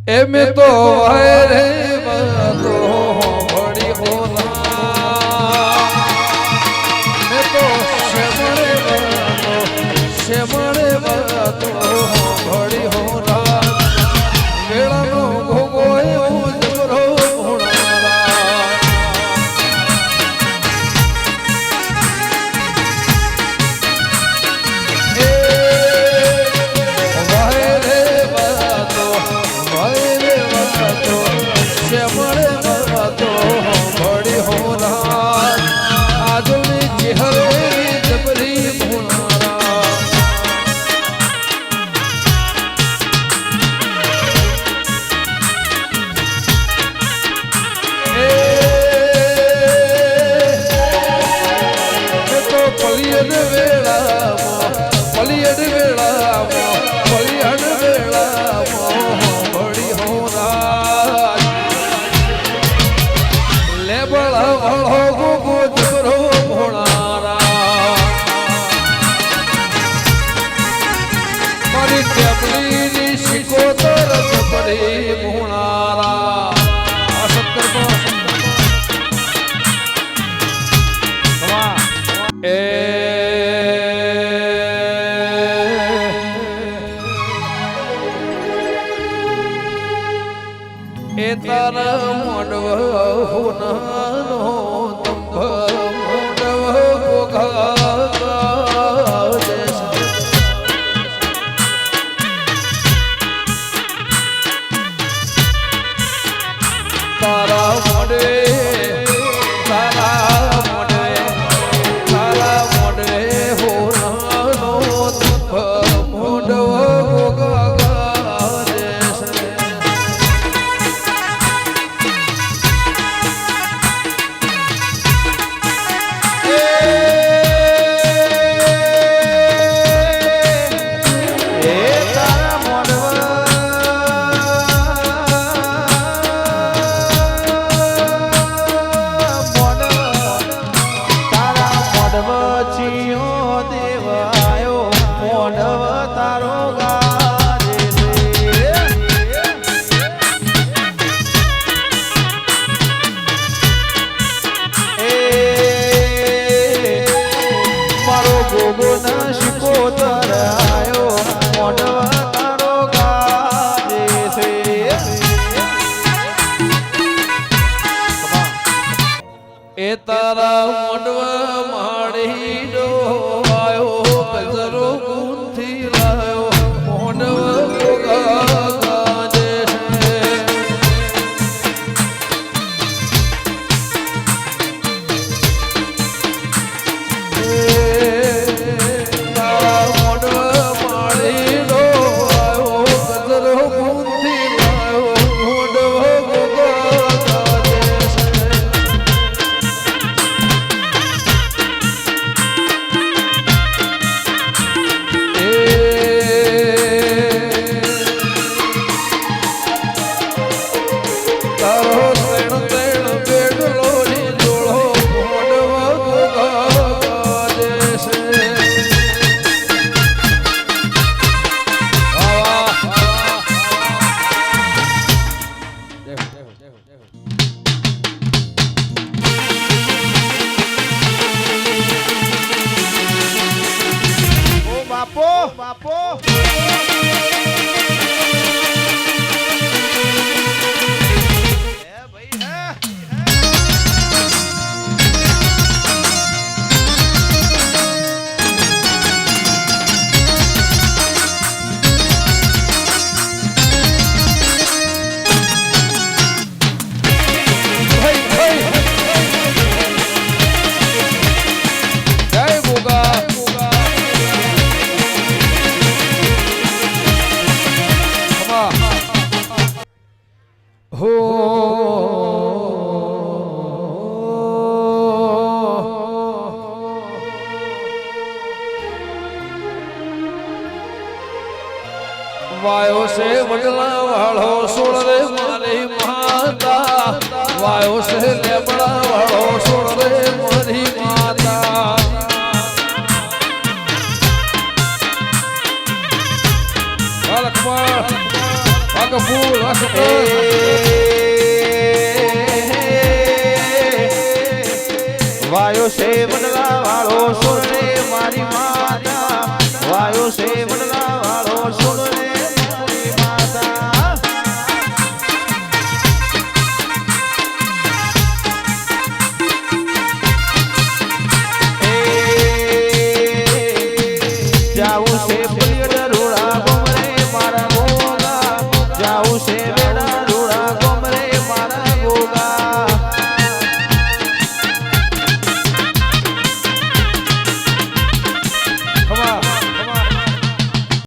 એમે તો રે તો ભળી હોના મે તો શેમળે તો ભળી હોના વેળાનો ભોગો એવું જબરો હોનારા એ તારા મોડવ હોનાનો તંભ મોડવ ગોગા તારા મોડે હોનાનો તંભ મોડવ ગોગા એ તારા મોડવા માડી ડોવાયો ગજરો ગુંથી લાયો મોડવા ગોગા ગાજે તારા મોડવા માડી ડોવાયો ગજરો ગુંથી લાયો મોડવા ગોગા બાપો વાયો છે વડલા વાળો સોળ રે મારી માતા વાયો છે લેબડા વાળો સોળ રે મારી માતા લખવા વાયો છે વડલા વાળો સુર રે મારી માતા